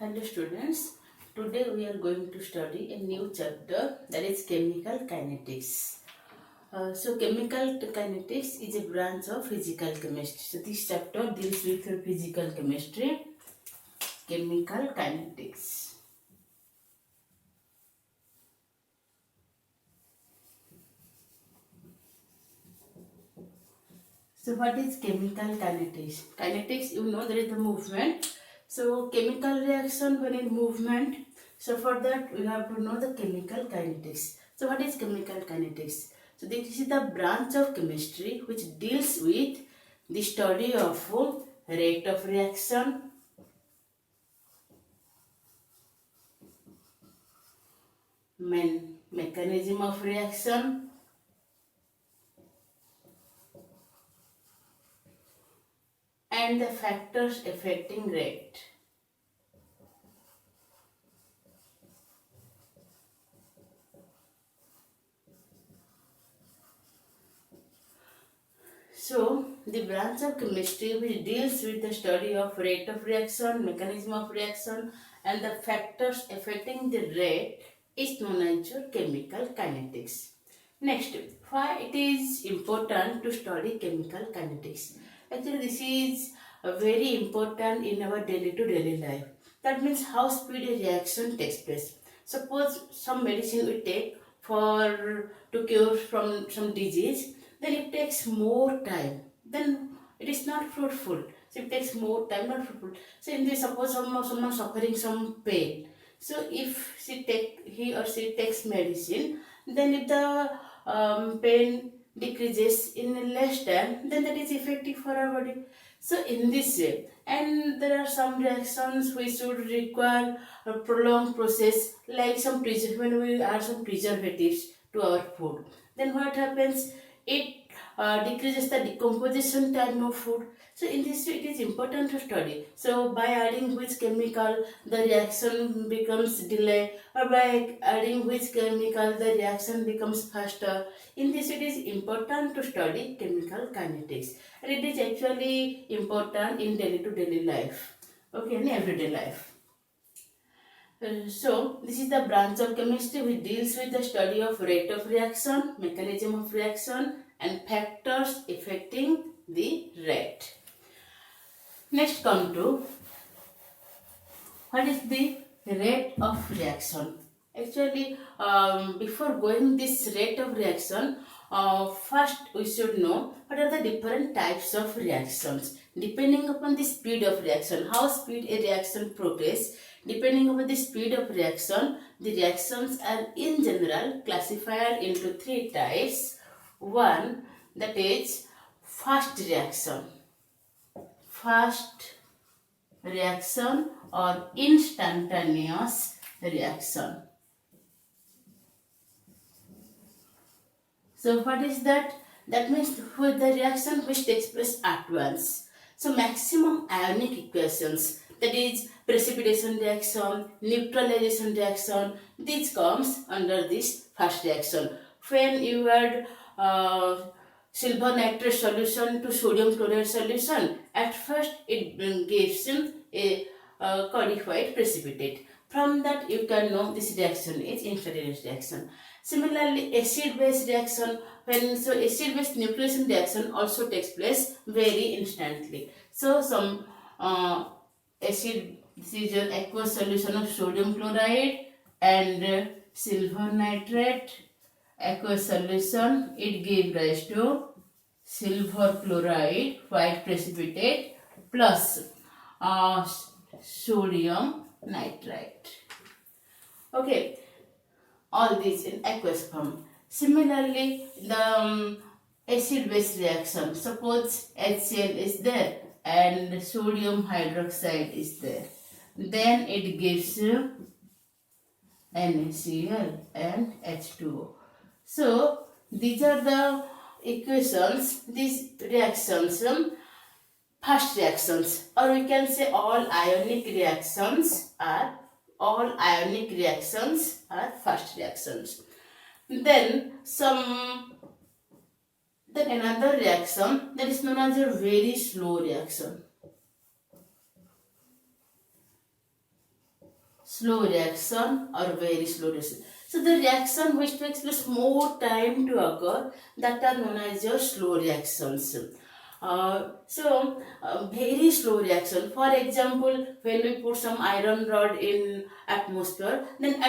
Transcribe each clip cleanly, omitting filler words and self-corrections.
Hello students, today we are going to study a new chapter, that is chemical kinetics. Chemical kinetics is a branch of physical chemistry. So this chapter deals with physical chemistry, chemical kinetics. So what is chemical kinetics? Kinetics, you know, there is the movement. So chemical reaction when in movement. So for that we have to know the chemical kinetics. So what is chemical kinetics? So this is the branch of chemistry which deals with the study of rate of reaction, mechanism of reaction, and the factors affecting rate. So, the branch of chemistry which deals with the study of rate of reaction, mechanism of reaction and the factors affecting the rate is known as your chemical kinetics. Next, why it is important to study chemical kinetics? Actually, this is very important in our daily to daily life. That means how speed a reaction takes place. Suppose some medicine we take for to cure from some disease, then it takes more time. Then it is not fruitful. So it takes more time, not fruitful. So in this, suppose someone suffering some pain. So if he or she takes medicine, then if the pain decreases in less time, then that is effective for our body. So in this way, and there are some reactions which would require a prolonged process, like when we add some preservatives to our food, then what happens? It decreases the decomposition time of food. So in this way, it is important to study. So by adding which chemical the reaction becomes delay, or by adding which chemical the reaction becomes faster. In this, it is important to study chemical kinetics, and it is actually important in daily to daily life. Okay, in everyday life. So, this is the branch of chemistry which deals with the study of rate of reaction, mechanism of reaction and factors affecting the rate. Next come to what is the rate of reaction. Actually, before going this rate of reaction, first we should know what are the different types of reactions. Depending upon the speed of reaction, how speed a reaction progresses, depending upon the speed of reaction, the reactions are in general classified into three types. One, that is fast reaction. Fast reaction or instantaneous reaction. So what is that? That means with the reaction which takes place at once. So maximum ionic equations, that is precipitation reaction, neutralization reaction, this comes under this first reaction. When you add silver nitrate solution to sodium chloride solution, at first it gives a codified precipitate. From that you can know this reaction is instantaneous reaction. Similarly, acid-base reaction, acid-base nucleation reaction also takes place very instantly. So some acid, this is an aqueous solution of sodium chloride and silver nitrate, aqueous solution, it gives rise to silver chloride, white precipitate plus sodium nitrite. Okay, all these in aqueous form. Similarly, the acid-base reaction, suppose HCl is there and sodium hydroxide is there, then it gives NaCl and H2O. So, these are the equations, these reactions, fast reactions, or we can say all ionic reactions are fast reactions. Then another reaction that is known as a very slow reaction. slow reaction or very slow reaction. So the reaction which takes place more time to occur, that are known as your slow reactions. Very slow reaction. For example, when we put some iron rod in atmosphere, then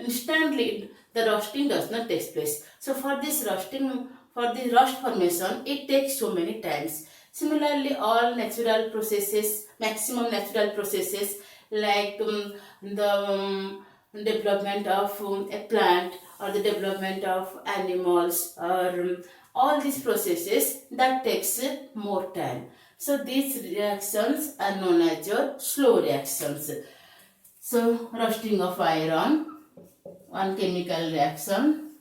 instantly the rusting does not take place. So for this rusting, for the rust formation, it takes so many times. Similarly, all natural processes, maximum natural processes like the development of a plant or the development of animals or all these processes that takes more time. So these reactions are known as your slow reactions. So rusting of iron, one chemical reaction.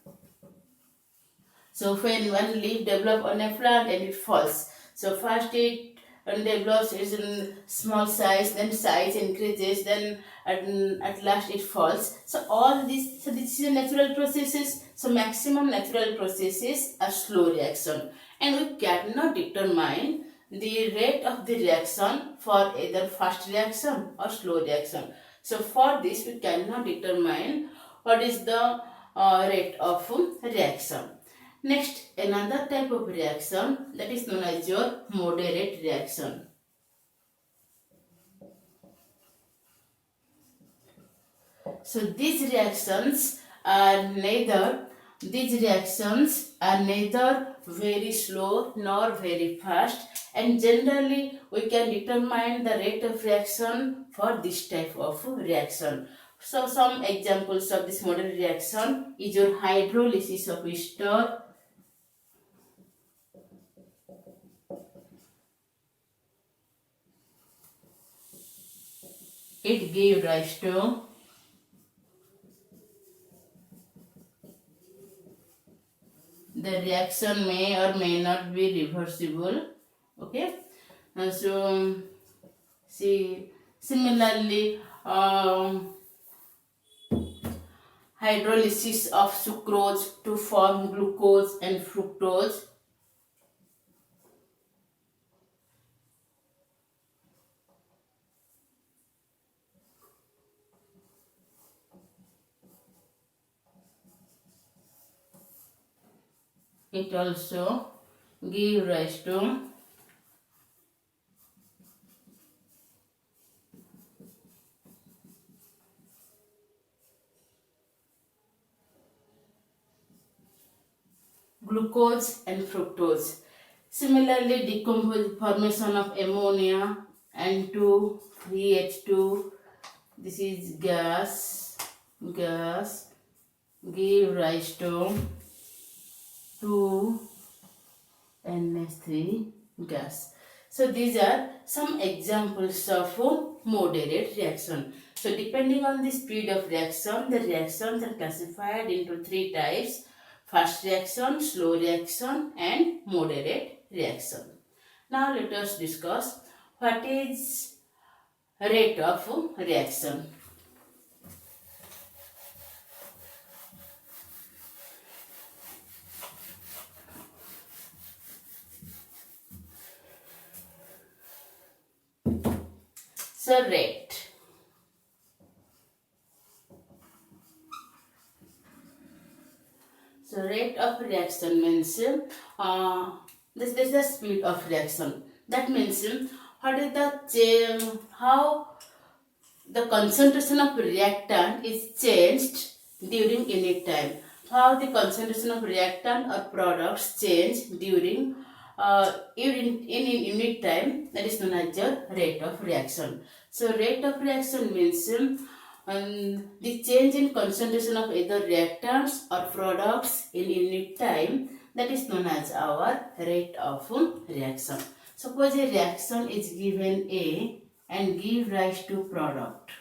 So when one leaf develops on a plant and it falls, so first it develops is in small size, then size increases, then at last it falls. So all this, so this is a natural processes. So maximum natural processes are slow reaction, and we cannot determine the rate of the reaction for either fast reaction or slow reaction. So for this we cannot determine what is the rate of reaction. Next, another type of reaction that is known as your moderate reaction. So these reactions are neither very slow nor very fast, and generally we can determine the rate of reaction for this type of reaction. So some examples of this moderate reaction is your hydrolysis of ester. It gave rise to the reaction may or may not be reversible. Okay, see, similarly, hydrolysis of sucrose to form glucose and fructose. It also give rise to glucose and fructose. Similarly, formation of ammonia and 2 3H2. This is gas give rise to 2NH3 gas. So these are some examples of moderate reaction. So depending on the speed of reaction, the reactions are classified into three types: fast reaction, slow reaction, and moderate reaction. Now let us discuss what is rate of reaction. So rate. So rate of reaction means this is the speed of reaction. That means what is the how the concentration of reactant is changed during unit time. How the concentration of reactant or products change during in unit time, that is known as the rate of reaction. So rate of reaction means the change in concentration of either reactants or products in unit time, that is known as our rate of reaction. Suppose a reaction is given A and give rise to product.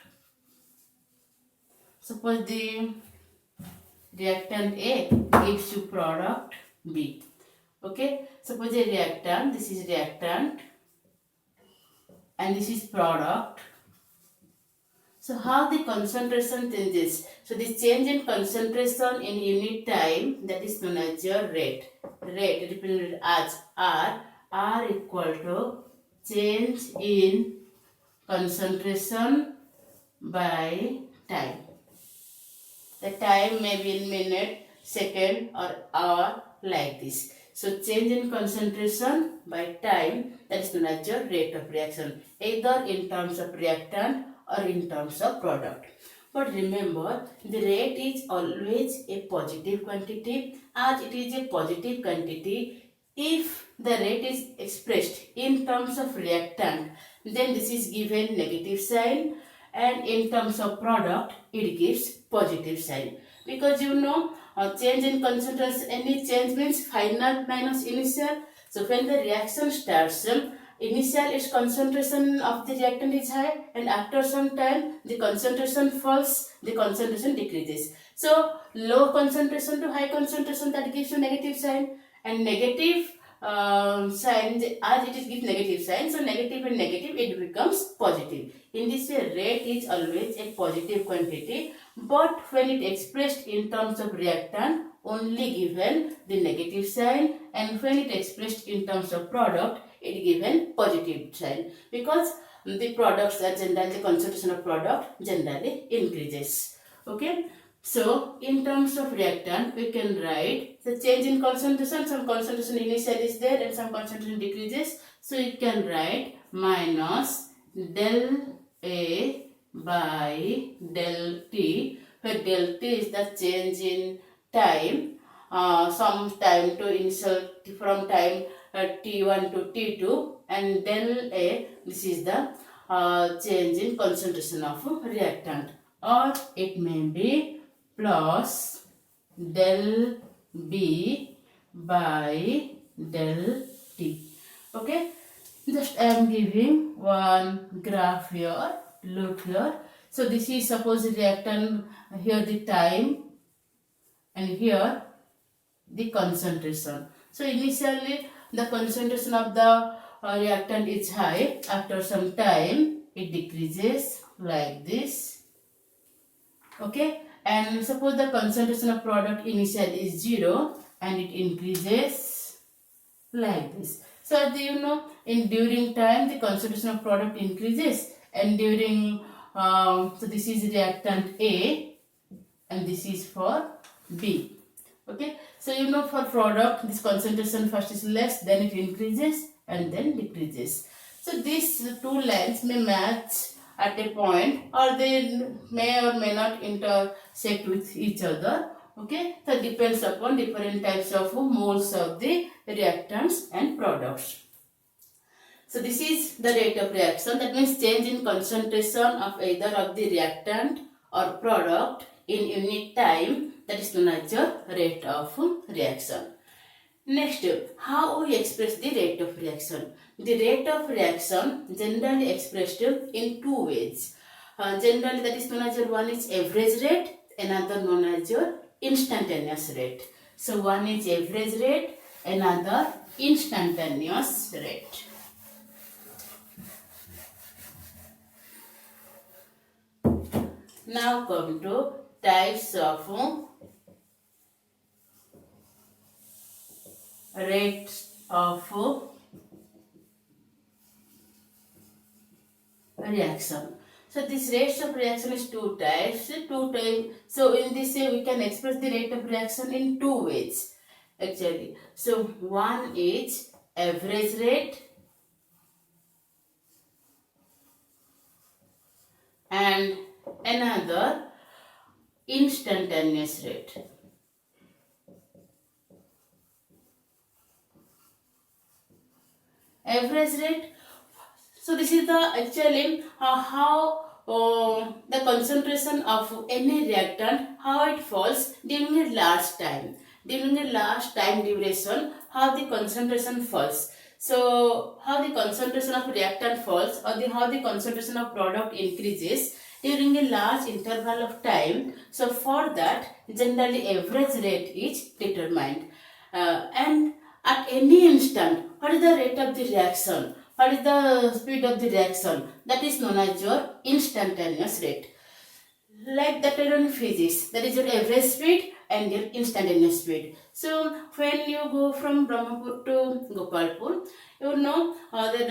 Suppose the reactant A gives you product B. Okay, suppose a reactant, this is reactant and this is product. So how the concentration changes? So the change in concentration in unit time, that is known as your rate. Rate represented as R. R equal to change in concentration by time. The time may be in minute, second or hour, like this. So change in concentration by time, that is known as your rate of reaction, either in terms of reactant or in terms of product. But remember, the rate is always a positive quantity. As it is a positive quantity, if the rate is expressed in terms of reactant, then this is given negative sign, and in terms of product it gives positive sign, because change in concentration, any change means final minus initial. So when the reaction starts, initial its concentration of the reactant is high, and after some time the concentration falls, the concentration decreases. So low concentration to high concentration, that gives you negative sign, and negative sign, as it is gives negative sign, so negative and negative it becomes positive. In this way, rate is always a positive quantity, but when it expressed in terms of reactant, only given the negative sign, and when it expressed in terms of product, it given positive sign, because the products are generally, the concentration of product generally increases. Okay. So, in terms of reactant, we can write the change in concentration. Some concentration initial is there and some concentration decreases. So, you can write minus del A by del T, where del T is the change in time, some time to initial, from time T1 to T2, and del A, this is the change in concentration of reactant, or it may be plus del B by del T. Okay, just I am giving one graph here, look here. So this is suppose reactant, here the time, and here the concentration. So initially the concentration of the reactant is high, after some time it decreases like this. Okay, and suppose the concentration of product initial is 0 and it increases like this. So in during time the concentration of product increases, and during so this is reactant A and this is for B. Okay, so for product this concentration first is less, then it increases and then decreases. So these two lines may match at a point, or they may or may not intersect with each other. Okay, so depends upon different types of moles of the reactants and products. So this is the rate of reaction, that means change in concentration of either of the reactant or product in unit time, that is known as your rate of reaction. Next, how we express the rate of reaction? The rate of reaction generally expressed in two ways. Generally, that is known as your, one is average rate, another known as your instantaneous rate. So one is average rate, another instantaneous rate. Now come to types of rates of reaction. So this rates of reaction is two types. So in this way we can express the rate of reaction in two ways actually. So one is average rate and another instantaneous rate. Average rate, so this is the actually how the concentration of any reactant, how it falls during a large time. During a large time duration, how the concentration falls. So how the concentration of reactant falls, or how the concentration of product increases during a large interval of time. So for that, generally average rate is determined. And at any instant, what is the rate of the reaction? What is the speed of the reaction? That is known as your instantaneous rate. Like that in physics, that is your average speed and your instantaneous speed. So when you go from Brahmapur to Gopalpur, you know that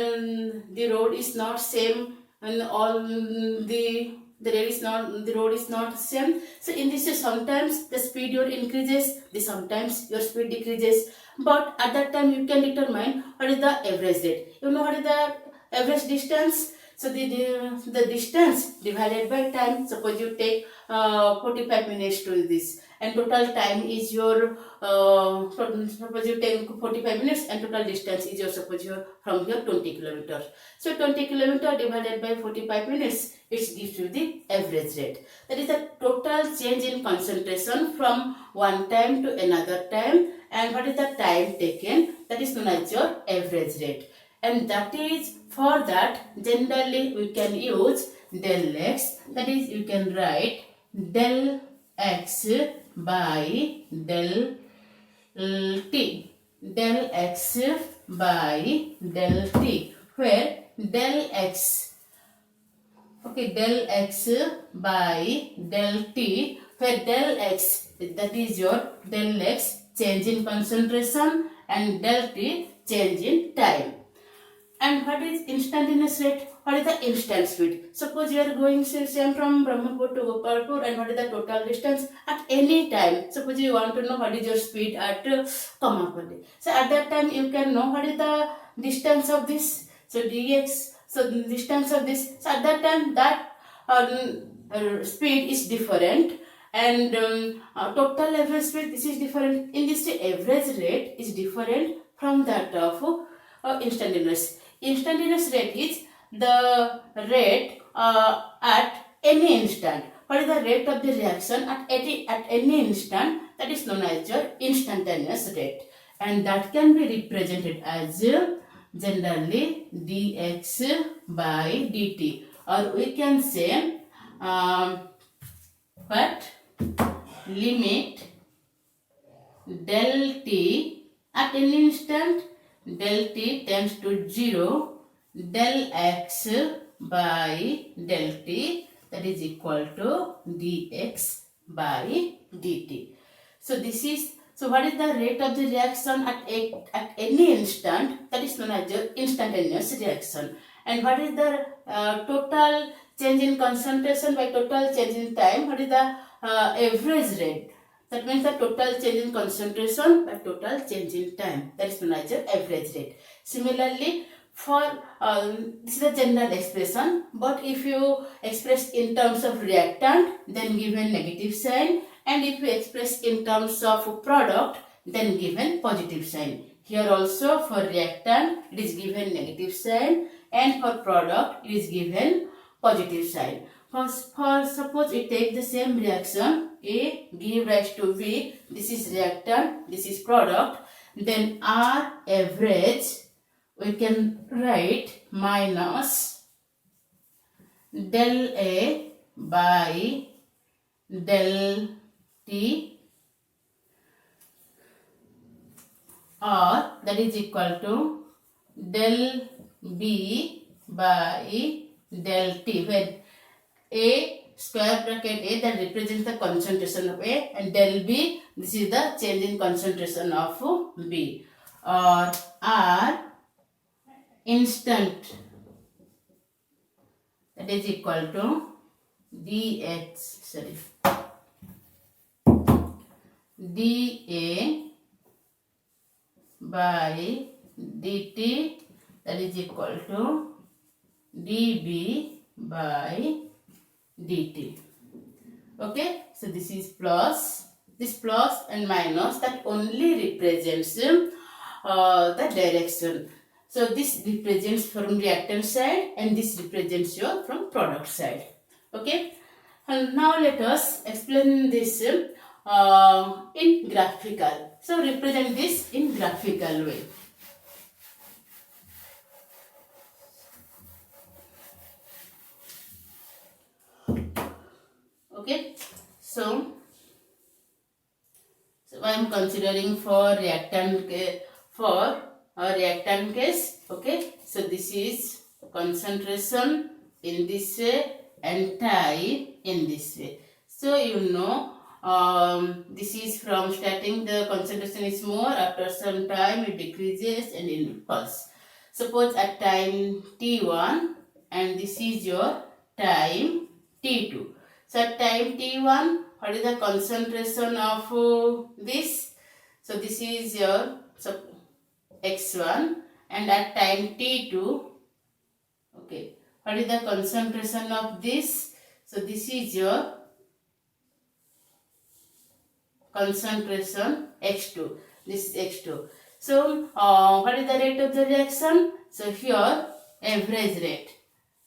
the road is not same in all the the road is not same. So in this way, sometimes the speed your increases, sometimes your speed decreases. But at that time you can determine what is the average rate. You know what is the average distance? So the distance divided by time. Suppose you take 45 minutes to this, and total time is your suppose you take 45 minutes and total distance is your, suppose you from here 20 kilometers. So 20 kilometer divided by 45 minutes, it gives you the average rate. That is the total change in concentration from one time to another time, and what is the time taken, that is known as your average rate. And that is, for that generally we can use del x, that is you can write del x by del t, del x by del t, where del x, okay, del x by del t, where del x, that is your del x change in concentration and del t change in time. And what is instantaneous rate? What is the instant speed? Suppose you are going same from Brahmapur to Gopalpur, and what is the total distance at any time. Suppose you want to know what is your speed at Kamapalli. So at that time you can know what is the distance of this. So dx, so the distance of this. So at that time that speed is different, and total average speed, this is different. In this average rate is different from that of instantaneous. Instantaneous rate is the rate at any instant. What is the rate of the reaction at any instant? That is known as your instantaneous rate, and that can be represented as generally dx by dt, or we can say what limit del t at any instant, del t tends to 0, del x by del t, that is equal to dx by dt. So this is, so what is the rate of the reaction at any instant? That is known as your instantaneous reaction. And what is the total change in concentration by total change in time? What is the average rate? That means the total change in concentration by total change in time. That is known as your average rate. Similarly, for this is a general expression, but if you express in terms of reactant, then given negative sign, and if you express in terms of product, then given positive sign. Here also for reactant it is given negative sign, and for product it is given positive sign. For suppose we take the same reaction, A give rise to B, this is reactant, this is product, then R average we can write minus del A by del T, or that is equal to del B by del T, where A square bracket A that represents the concentration of A, and del B, this is the change in concentration of B, or R instant, that is equal to dA by dt, that is equal to dB by dt. Okay, so this is plus, this plus and minus, that only represents the direction. So this represents from reactant side, and this represents your from product side. Okay, and now let us explain this in graphical. So represent this in graphical way. Okay, so I am considering for reactant case. Okay, so this is concentration in this way and time in this way. So you know this is from starting the concentration is more, after some time it decreases and in pulse. Suppose at time t1, and this is your time T2. So at time T1, what is the concentration of this? So this is your X1, and at time T2, okay, what is the concentration of this? So this is your concentration X2. This is X2. So what is the rate of the reaction? So here average rate,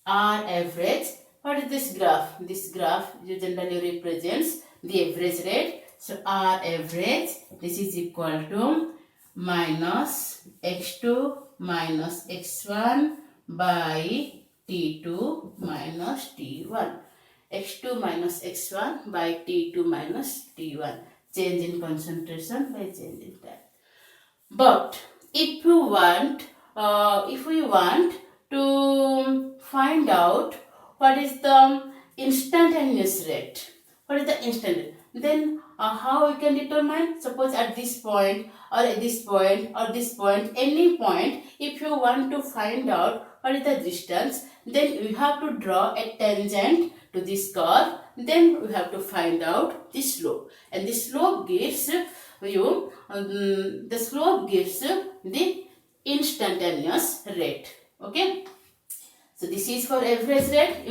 R average. What is this graph? This graph generally represents the average rate. So R average, this is equal to minus X2 minus X1 by T2 minus T1. X2 minus X1 by T2 minus T1. Change in concentration by change in time. But if we want to find out what is the instantaneous rate, what is the instant, then how we can determine? Suppose at this point or at this point or this point, any point, if you want to find out what is the distance, then we have to draw a tangent to this curve. Then we have to find out the slope, and the slope gives you the instantaneous rate. Okay, so this is for average rate,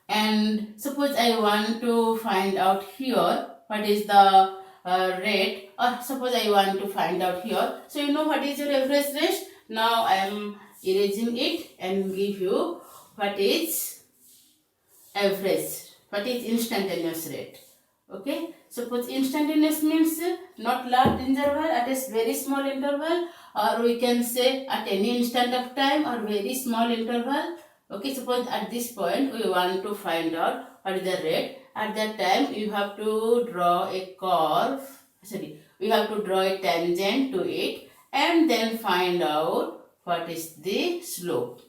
and suppose I want to find out here what is the rate, or suppose I want to find out here. So what is your average rate. Now I am erasing it and give you what is average, what is instantaneous rate. Okay, suppose instantaneous means not large interval, at a very small interval, or we can say at any instant of time or very small interval. Okay, suppose at this point we want to find out what is the rate. At that time you have to draw a curve, we have to draw a tangent to it, and then find out what is the slope.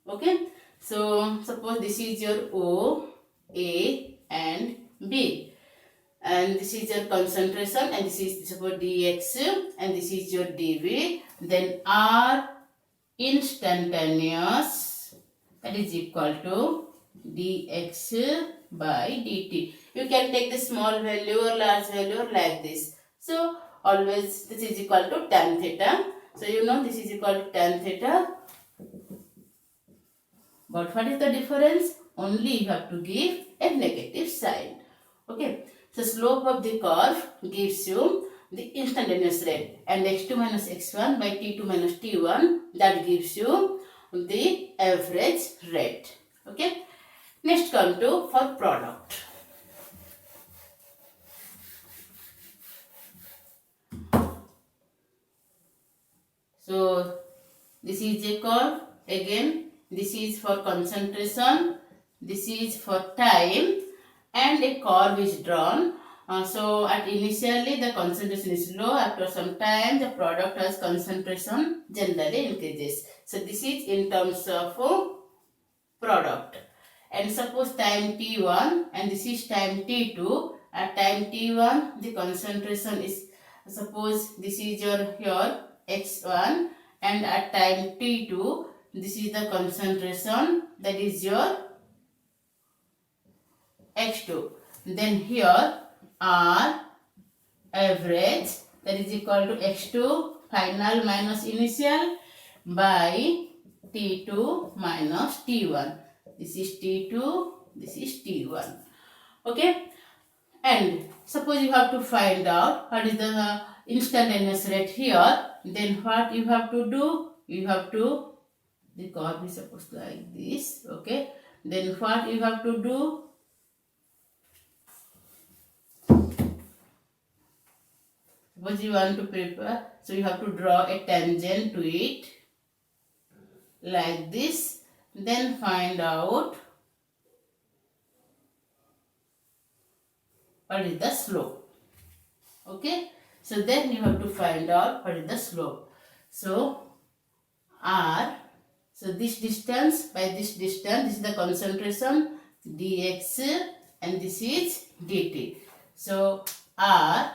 Okay, so suppose this is your O, A and B, and this is your concentration, and this is suppose dx, and this is your dV. Then R instantaneous, that is equal to dx by dt. You can take the small value or large value or like this. So always this is equal to tan theta. So this is equal to tan theta. But what is the difference? Only you have to give a negative sign. Okay. So slope of the curve gives you the instantaneous rate, and x2 minus x1 by t2 minus t1, that gives you the average rate. Okay. Next come to for product. So this is a curve. Again, this is for concentration, this is for time, and a curve is drawn. So at initially the concentration is low. After some time the product has concentration generally increases. So this is in terms of product. And suppose time t1 and this is time t2. At time t1 the concentration is, suppose this is your x1, and at time t2 this is the concentration, that is your x2. Then here R average, that is equal to x2 final minus initial by t2 minus t1. This is t2, this is t1. Okay, and suppose you have to find out what is the instantaneous rate here. Then what you have to do, you have to, the curve is supposed to like this. Okay, then what you have to do, suppose you want to prepare, so you have to draw a tangent to it like this, then find out what is the slope. Okay, so then you have to find out what is the slope. So R, so this distance by this distance, this is the concentration dx, and this is dt. So R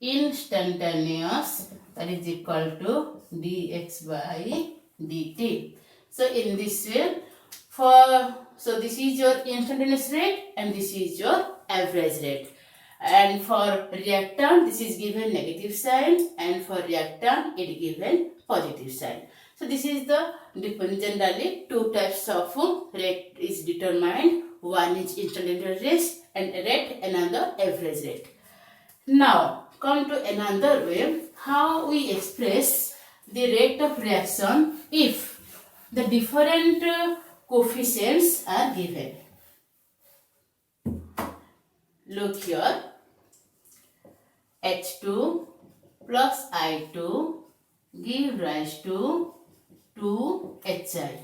instantaneous, that is equal to dx by dt. So in this way So this is your instantaneous rate and this is your average rate. And for reactant, this is given negative sign, and for reactant, it given positive sign. So this is the generally two types of rate is determined. One is instantaneous rate, another average rate. Now come to another way how we express the rate of reaction if the different coefficients are given. Look here, H2 plus I2 give rise to 2HI.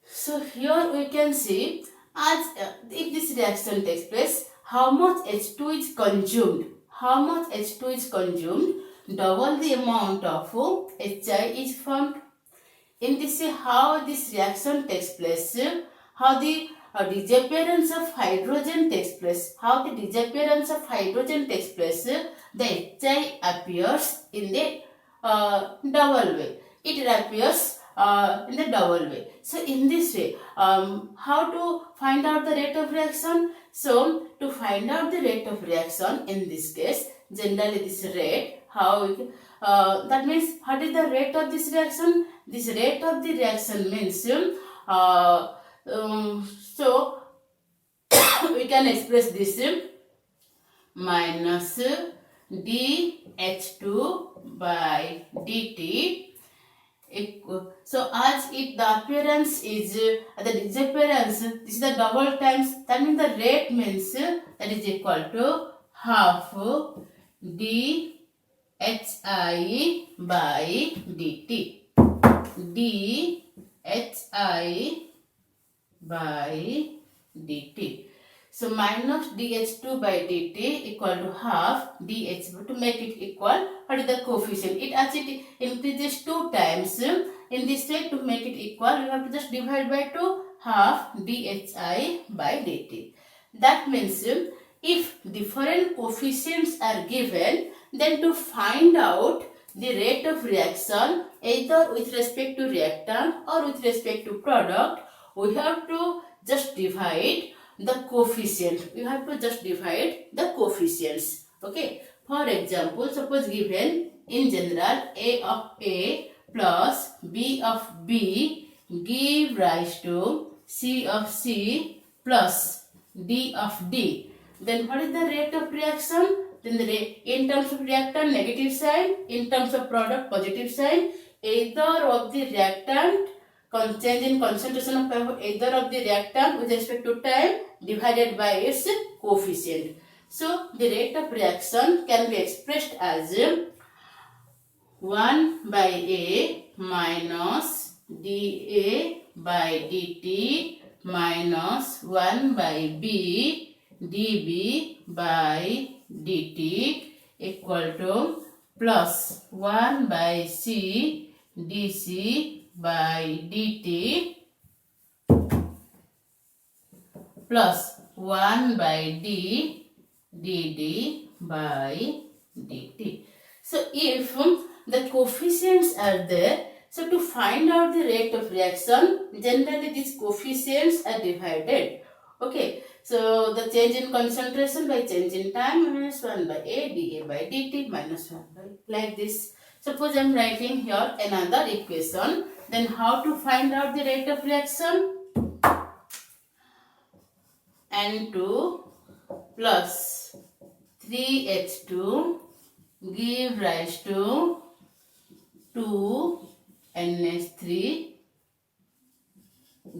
So here we can see as if this reaction takes place, how much H2 is consumed. How much H2 is consumed, double the amount of HI is formed. In this way, how this reaction takes place, how the disappearance of hydrogen takes place. How the disappearance of hydrogen takes place, the HI appears in the double way. It appears in the double way. So in this way, how to find out the rate of reaction? So to find out the rate of reaction, in this case, generally this rate, that means what is the rate of this reaction? This rate of the reaction means so we can express this minus dH2 by dt. So as if the appearance is the disappearance, this is the double times, that means the rate means that is equal to half dHI by dt. dHI by dt. So minus dH2 by dt equal to half dH2. To make it equal, what is the coefficient? It as it increases 2 times. In this way, to make it equal, you have to just divide by 2, half dHI by dt. That means if different coefficients are given, then to find out the rate of reaction either with respect to reactant or with respect to product, we have to just divide the coefficient. You have to just divide the coefficients. Okay. For example, suppose given in general A of A plus B of B give rise to C of C plus D of D. Then what is the rate of reaction? Then the rate in terms of reactant negative sign, in terms of product positive sign, either of the reactant change in concentration of either of the reactant with respect to time divided by its coefficient. So the rate of reaction can be expressed as 1 by A minus dA by dt minus 1 by B dB by dt equal to plus 1 by C dC by dt plus 1 by D dd by dt. So if the coefficients are there, so to find out the rate of reaction, generally these coefficients are divided. Okay, so the change in concentration by change in time minus 1 by A dA by dt minus 1 by, like this. Suppose I am writing here another equation, then how to find out the rate of reaction? N2 plus 3H2 give rise to 2NH3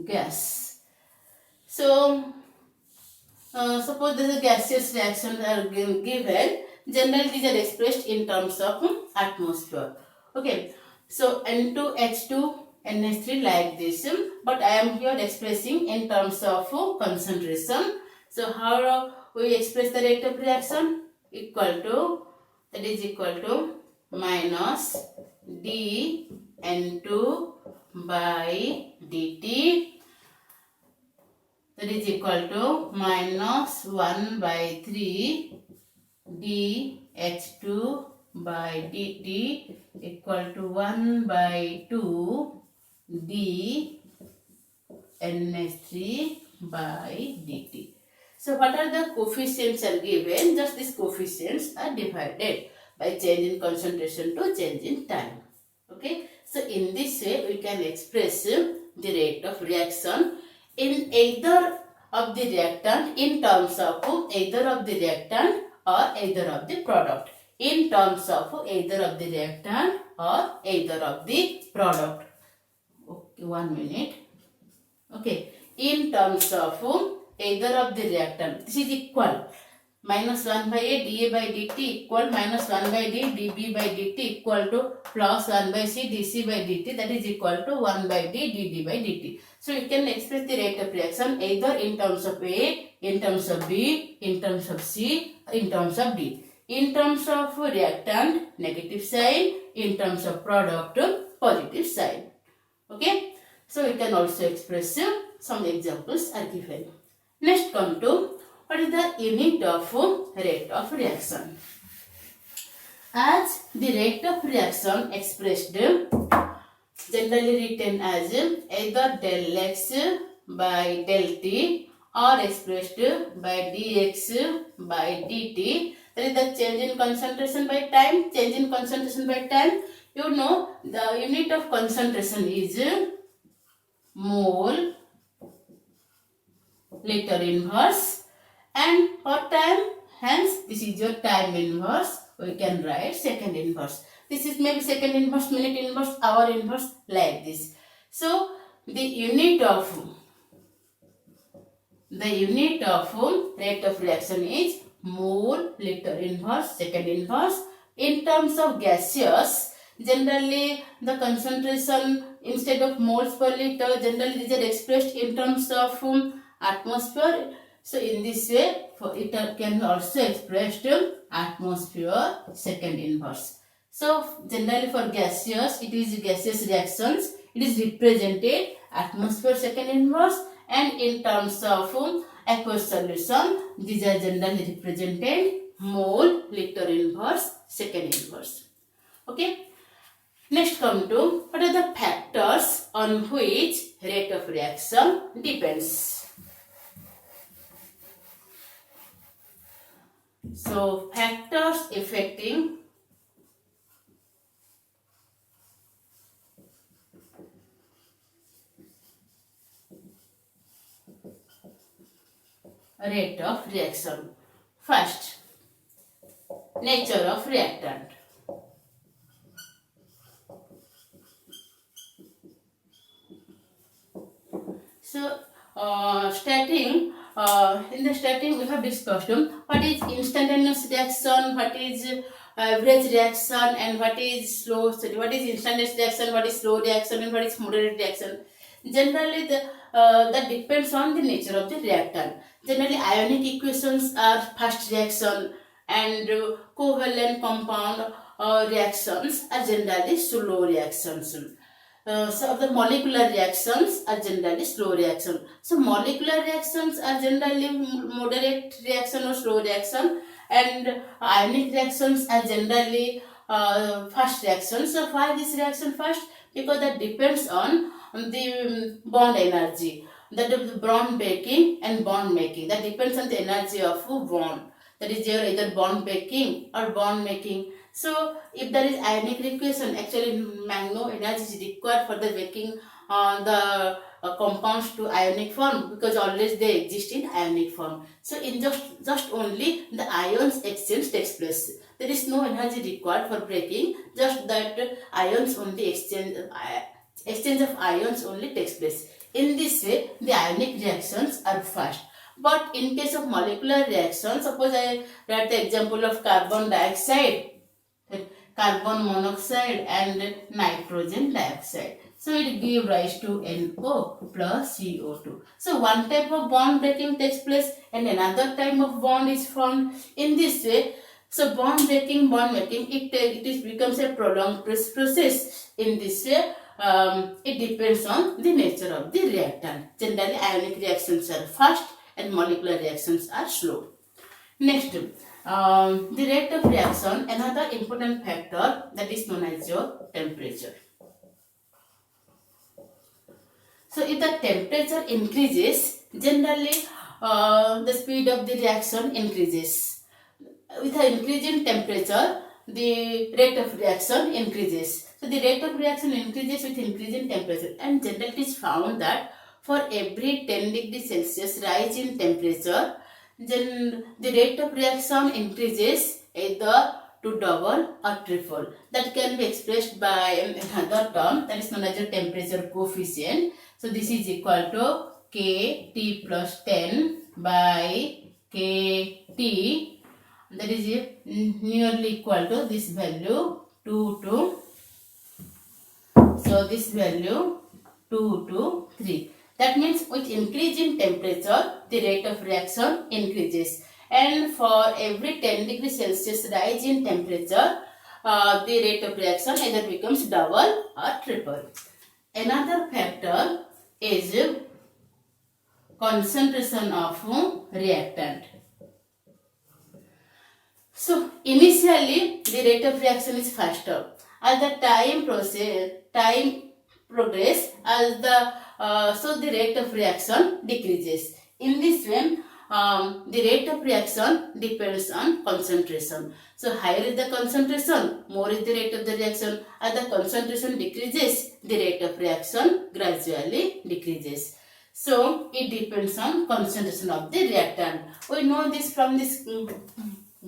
gas. So suppose there is a gaseous reaction are given. Generally these are expressed in terms of atmosphere. Okay, so N2H2 NH3 like this, but I am here expressing in terms of concentration. So how we express the rate of reaction? Equal to, that is equal to minus dN2 by dt, that is equal to minus 1 by 3 dH2 by dt equal to 1 by 2 d NH3 by dt. So what are the coefficients are given? Just these coefficients are divided by change in concentration to change in time. Okay. So in this way we can express the rate of reaction in either of the reactant in terms of either of the reactant or either of the product. In terms of either of the reactant or either of the product. Okay, 1 minute. Okay, in terms of either of the reactant, this is equal. Minus 1 by a dA by dt equal minus 1 by d dB by dt equal to plus 1 by c dC by dt, that is equal to 1 by d dd by dt. So you can express the rate of reaction either in terms of A, in terms of B, in terms of C, in terms of D. In terms of reactant, negative sign. In terms of product, positive sign. Okay. So you can also express some examples are given. Next come to what is the unit of rate of reaction. As the rate of reaction expressed generally written as either del x by del t or expressed by dx by dt. That is the change in concentration by time. Change in concentration by time. You know the unit of concentration is mole liter inverse, and for time, hence this is your time inverse. We can write second inverse. This is maybe second inverse, minute inverse, hour inverse, like this. So the unit of rate of reaction is mole liter inverse, second inverse. In terms of gaseous, generally the concentration instead of moles per liter, generally these are expressed in terms of atmosphere. So in this way, it can also expressed atmosphere second inverse. So generally for gaseous, it is gaseous reactions. It is represented atmosphere second inverse, and in terms of aqueous solution, these are generally represented mole liter inverse second inverse. Okay. Next come to what are the factors on which rate of reaction depends. So factors affecting rate of reaction. First, nature of reactant. So, in the starting we have discussed what is instantaneous reaction, what is average reaction, and what is slow. What is instantaneous reaction, what is slow reaction, and what is moderate reaction. Generally, that depends on the nature of the reactant. Generally, ionic equations are fast reaction, and covalent compound reactions are generally slow reactions. So the molecular reactions are generally slow reaction. So molecular reactions are generally moderate reaction or slow reaction, and ionic reactions are generally fast reaction. So why this reaction fast? Because that depends on the bond energy. That is the bond breaking and bond making. That depends on the energy of bond. That is there either bond breaking or bond making. So if there is ionic reaction, actually no energy is required for the making the compounds to ionic form, because always they exist in ionic form. So in just only the ions exchange takes place. There is no energy required for breaking, just that ions only exchange of ions only takes place. In this way, the ionic reactions are fast. But in case of molecular reaction, suppose I write the example of carbon dioxide, carbon monoxide and nitrogen dioxide. So it gives rise to NO plus CO2. So one type of bond breaking takes place and another type of bond is formed. In this way, so bond breaking, bond making, it becomes a prolonged process. In this way, it depends on the nature of the reactant. Generally, ionic reactions are fast and molecular reactions are slow. Next, the rate of reaction, another important factor, that is known as your temperature. So if the temperature increases, generally the speed of the reaction increases. With the increase in temperature, the rate of reaction increases. So the rate of reaction increases with increase in temperature, and generally it is found that for every 10 degrees Celsius rise in temperature, then the rate of reaction increases either to double or triple. That can be expressed by another term that is known as the temperature coefficient. So this is equal to Kt plus 10 by Kt, that is nearly equal to this value 2 to, so this value 2 to 3. That means with increase in temperature, the rate of reaction increases. And for every 10 degrees Celsius rise in temperature, the rate of reaction either becomes double or triple. Another factor is concentration of reactant. So initially the rate of reaction is faster. As the time progress, as the so the rate of reaction decreases. In this way, the rate of reaction depends on concentration. So higher is the concentration, more is the rate of the reaction. As the concentration decreases, the rate of reaction gradually decreases. So it depends on concentration of the reactant. We know this from this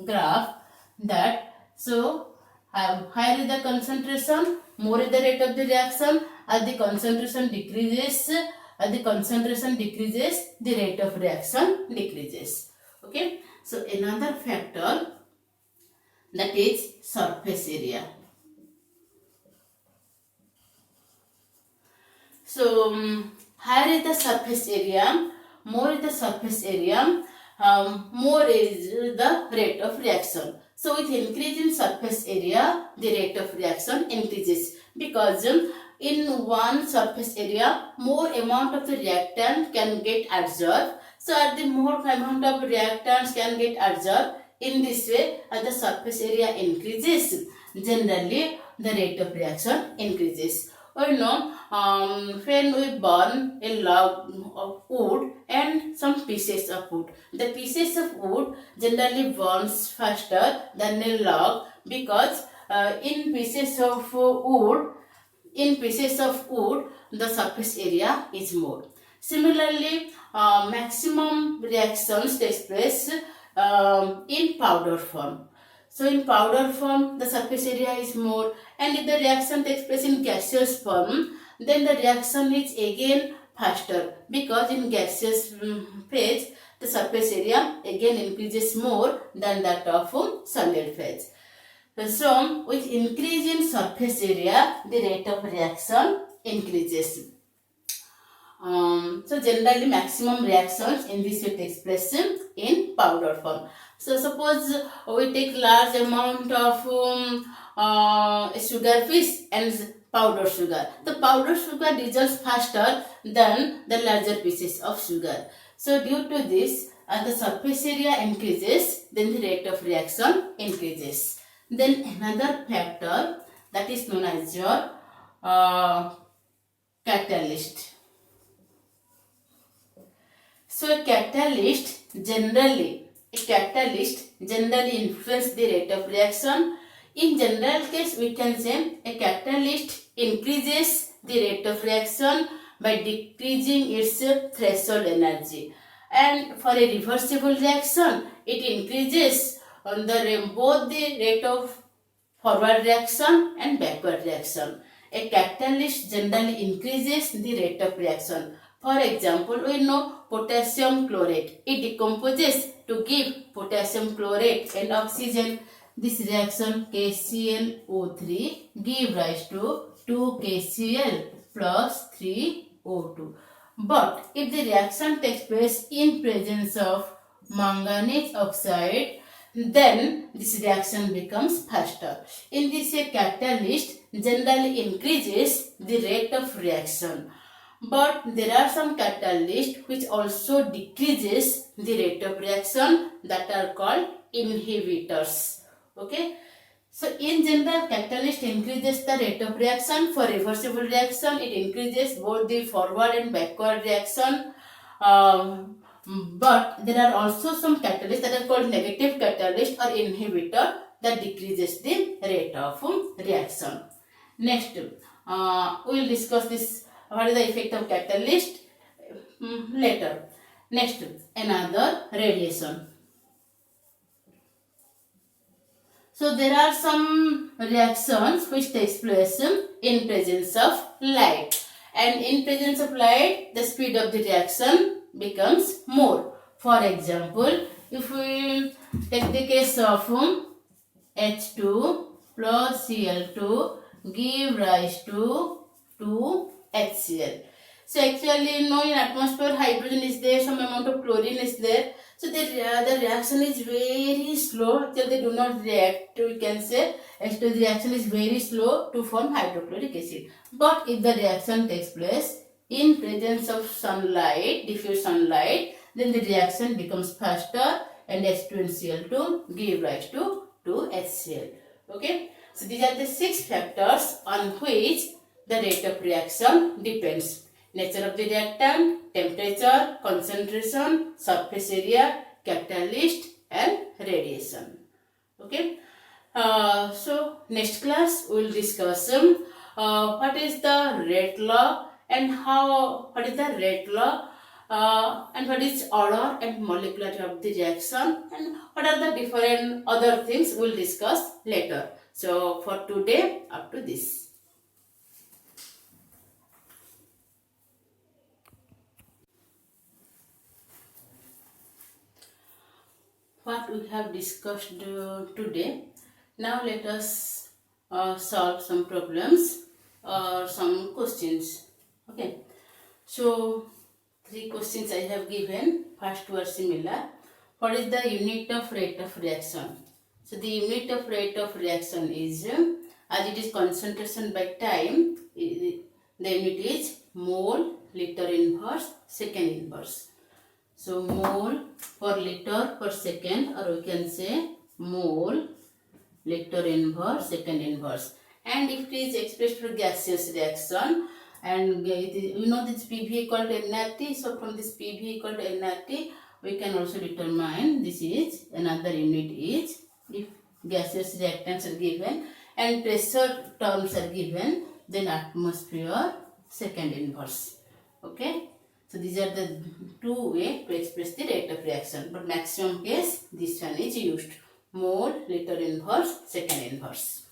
graph, that so higher is the concentration, more is the rate of the reaction. As the concentration decreases, the rate of reaction decreases. Okay. So another factor, that is surface area. So higher is the surface area, more is the surface area, more is the rate of reaction. So with increase in surface area, the rate of reaction increases, because in one surface area, more amount of the reactant can get absorbed. So at the more amount of reactants can get absorbed, in this way, as the surface area increases, generally the rate of reaction increases. Or no, when we burn a log of wood and some pieces of wood, the pieces of wood generally burns faster than a log, because in pieces of wood, the surface area is more. Similarly, maximum reactions takes place in powder form. So in powder form, the surface area is more, and if the reaction takes place in gaseous form, then the reaction is again faster, because in gaseous phase, the surface area again increases more than that of solid phase. So with increase in surface area, the rate of reaction increases. So generally maximum reactions in this way takes place in powder form. So suppose we take large amount of sugar fish and powder sugar. The powder sugar dissolves faster than the larger pieces of sugar. So due to this, as the surface area increases, then the rate of reaction increases. Then another factor, that is known as your catalyst. So a catalyst generally influences the rate of reaction. In general case, we can say a catalyst increases the rate of reaction by decreasing its threshold energy. And for a reversible reaction, it increases on both the rate of forward reaction and backward reaction. A catalyst generally increases the rate of reaction. For example, we know potassium chlorate. It decomposes to give potassium chlorate and oxygen. This reaction KClO3 give rise to 2KCl plus 3O2. But if the reaction takes place in presence of manganese oxide, then this reaction becomes faster. In this way, catalyst generally increases the rate of reaction. But there are some catalysts which also decreases the rate of reaction, that are called inhibitors. Okay. So in general, catalyst increases the rate of reaction. For reversible reaction, it increases both the forward and backward reaction. Um, but there are also some catalysts that are called negative catalyst or inhibitor that decreases the rate of reaction. Next, we will discuss this. What is the effect of catalyst later. Next, another radiation. So there are some reactions which takes place in presence of light, and in presence of light the speed of the reaction becomes more. For example, if we take the case of H2 plus Cl2 give rise to 2HCl. So actually in atmosphere hydrogen is there, some amount of chlorine is there. So the reaction is very slow. Actually they do not react. We can say H2 reaction is very slow to form hydrochloric acid. But if the reaction takes place in presence of sunlight, diffuse sunlight, then the reaction becomes faster and H2 and Cl2 give rise to HCl. Okay. So these are the 6 factors on which the rate of reaction depends. Nature of the reactant, temperature, concentration, surface area, catalyst and radiation. Okay. So next class we will discuss what is the rate law and what is the rate law and what is order and molecularity of the reaction, and what are the different other things we will discuss later. So for today, up to this. What we have discussed today. Now let us solve some problems or some questions. Okay. So 3 questions I have given. First two are similar. What is the unit of rate of reaction? So the unit of rate of reaction is, as it is concentration by time, the unit is mole liter inverse second inverse. So mole per liter per second, or we can say mole liter inverse second inverse. And if it is expressed for gaseous reaction, and you know this PV equal to nRT, so from this PV equal to nRT, we can also determine this is another unit is, if gaseous reactants are given and pressure terms are given, then atmosphere second inverse. Okay. So these are the 2 ways to express the rate of reaction, but maximum case this one is used, mole liter inverse second inverse.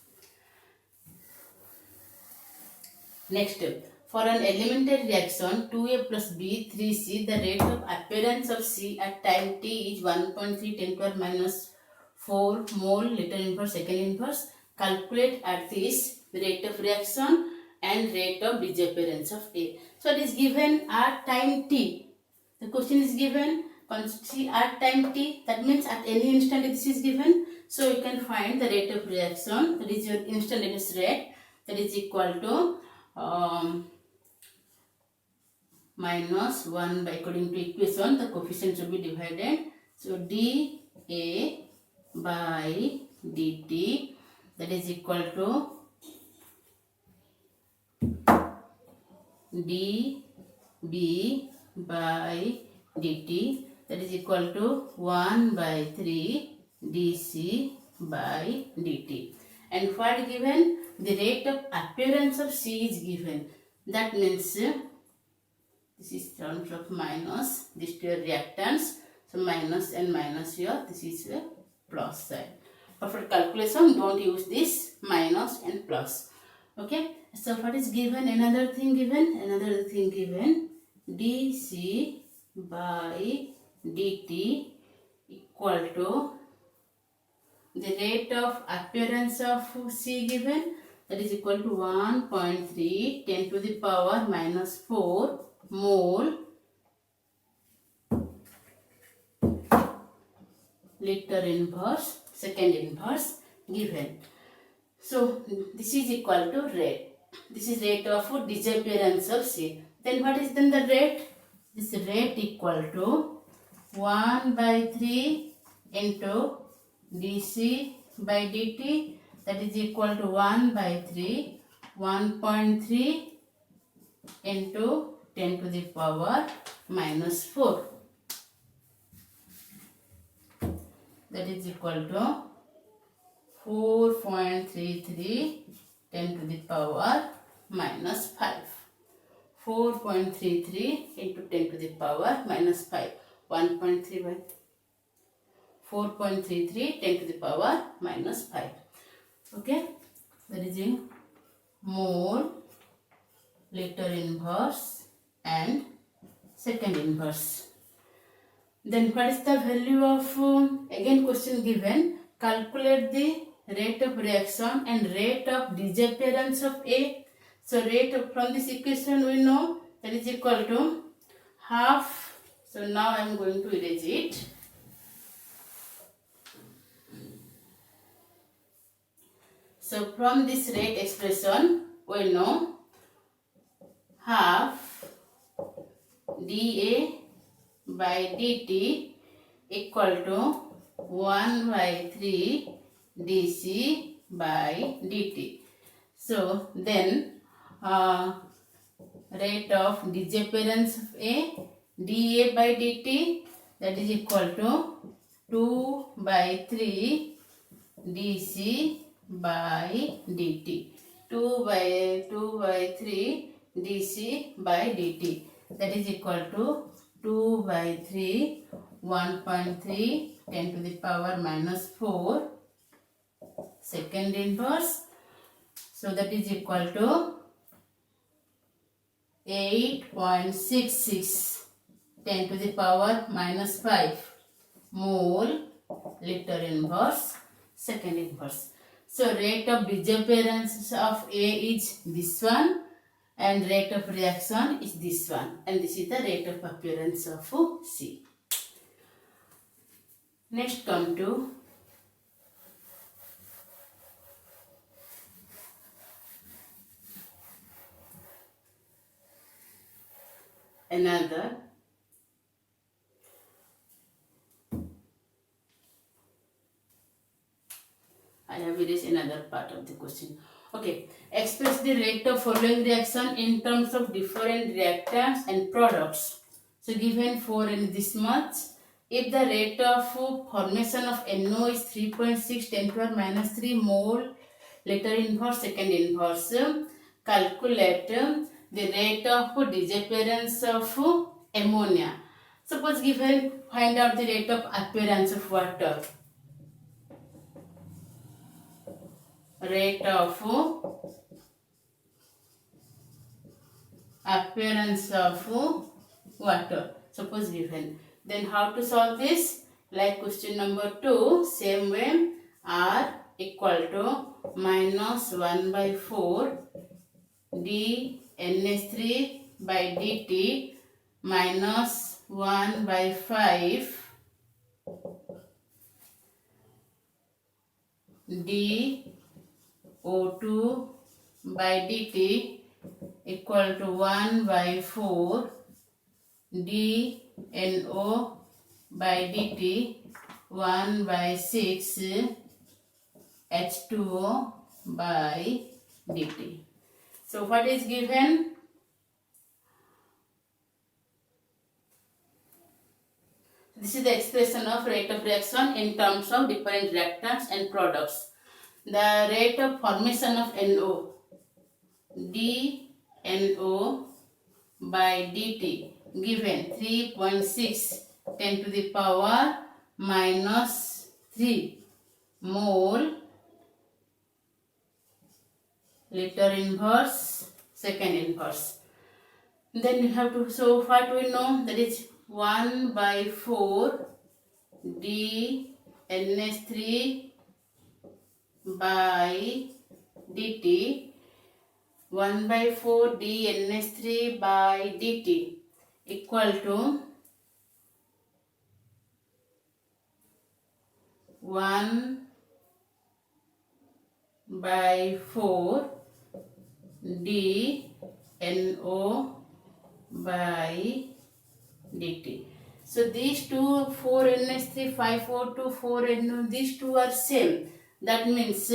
Next, for an elementary reaction 2A plus B 3C, the rate of appearance of C at time t is 1.3 10 to the minus 4 mole liter inverse second inverse. Calculate at this the rate of reaction and rate of disappearance of A. So it is given at time t. The question is given at time t, that means at any instant this is given. So you can find the rate of reaction, that is your instantaneous rate, that is equal to minus 1 by, according to equation, the coefficient should be divided. So dA by dt, that is equal to dB by dt, that is equal to 1 by 3 dC by dt. And what given? The rate of appearance of C is given. That means this is terms of minus, this to your reactants. So minus and minus here, this is a plus side. But for calculation, don't use this minus and plus. Okay. So what is given? Another thing given, dC by dt equal to the rate of appearance of C given, that is equal to 1.3 10 to the power minus 4 mole liter inverse second inverse given. So this is equal to rate. This is rate of disappearance of C. Then what is then the rate? This rate equal to 1 by 3 into dC by dt, that is equal to 1 by 3, 1.3 into 10 to the power minus 4. That is equal to 4.33 10 to the power minus 5. 4.33 into 10 to the power minus 5. 1.3 by 4.33 10 to the power minus 5. Okay, that is in mole, liter inverse and second inverse. Then what is the value of, again question given, calculate the rate of reaction and rate of disappearance of A. So rate of, from this equation we know that is equal to half. So now I am going to erase it. So from this rate expression we know half dA by dt equal to 1 by 3 dC by dt. So then rate of disappearance of A, dA by dt, that is equal to 2 by 3 dC by dt. 2 by 3 dC by dt, that is equal to 2 by 3, 1.3 10 to the power minus 4 second inverse. So that is equal to 8.66 10 to the power minus 5 mole liter inverse second inverse. So rate of disappearance of A is this one and rate of reaction is this one, and this is the rate of appearance of C. Next come to another I have erased another part of the question. Okay, express the rate of following reaction in terms of different reactants and products. So given 4 and this much, if the rate of formation of NO is 3.6 10 to the power minus 3 mole liter inverse second inverse, calculate the rate of disappearance of ammonia. Suppose given, find out the rate of appearance of water. Rate of appearance of water, suppose given. Then how to solve this? Like question number 2, same way, R equal to minus 1 by 4 d NH3 by dt minus 1 by 5 d O2 by dt equal to 1 by 4 d NO by dt 1 by 6 H2O by dt. So what is given? This is the expression of rate of reaction in terms of different reactants and products. The rate of formation of NO, dNO by dt, given 3.6 10 to the power minus 3 mole liter inverse second inverse. Then you have to, so what we know, that is 1 by 4 d NH3 by dt, 1 by 4 d NH3 by dt equal to 1 by 4 d NO by dt. So these two, 4 NH3, 5O2, 4 NO, these two are same. That means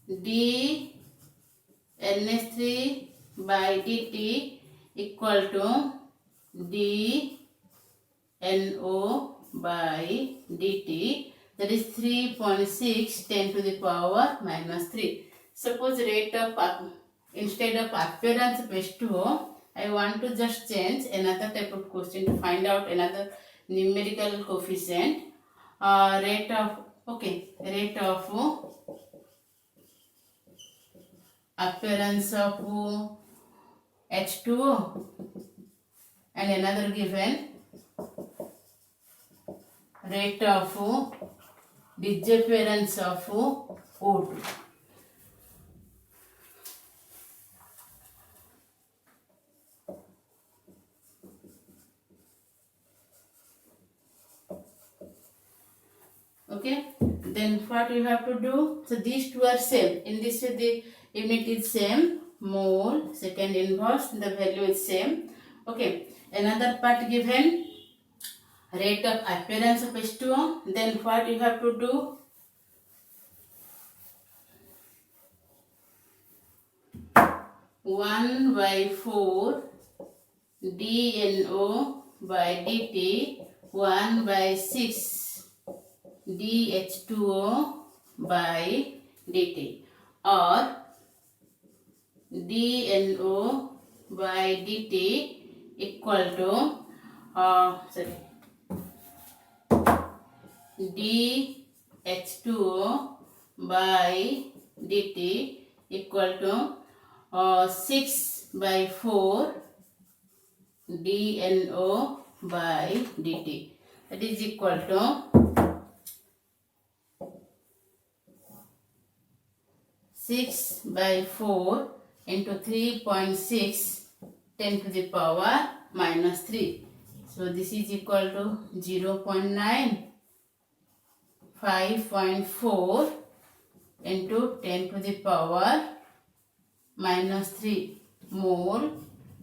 dNH3 by dt equal to dNO by dt, that is 3.6 10 to the power minus 3. Suppose rate of instead of appearance of H2O, I want to just change another type of question to find out another numerical coefficient. Rate of appearance of H2O, and another given rate of disappearance of O2. Okay, then what you have to do? So these two are same. In this way the unit is same, mole, second inverse, the value is same. Okay, another part given rate of appearance of H2O. Then what you have to do? One by 4 dNO by dt, 1 by 6 dH2O by dt, or dNO by dt equal to dH2O by dt equal to 6 by 4 dNO by dt, that is equal to 6 by 4 into 3.6 10 to the power minus 3. So this is equal to 0.9 5.4 into 10 to the power minus 3 mole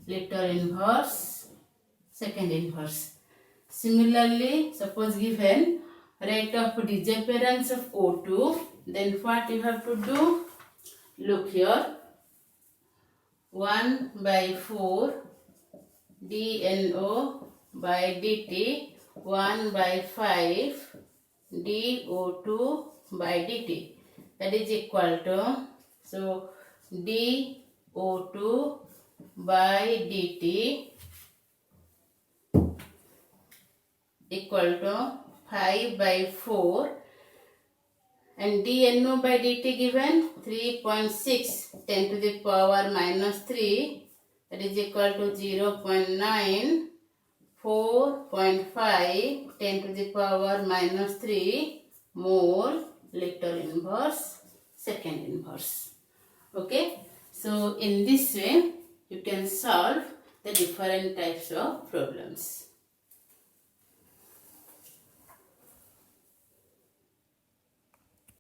liter inverse second inverse. Similarly, suppose given rate of disappearance of O2, then what you have to do? Look here, 1 by 4 dNO by dt, 1 by 5 dO2 by dt, that is equal to, so dO2 by dt equal to 5 by 4, and dNO by dt given 3.6 10 to the power minus 3, that is equal to 0.9 4.5 10 to the power minus 3 mole liter inverse second inverse. Okay, so in this way you can solve the different types of problems.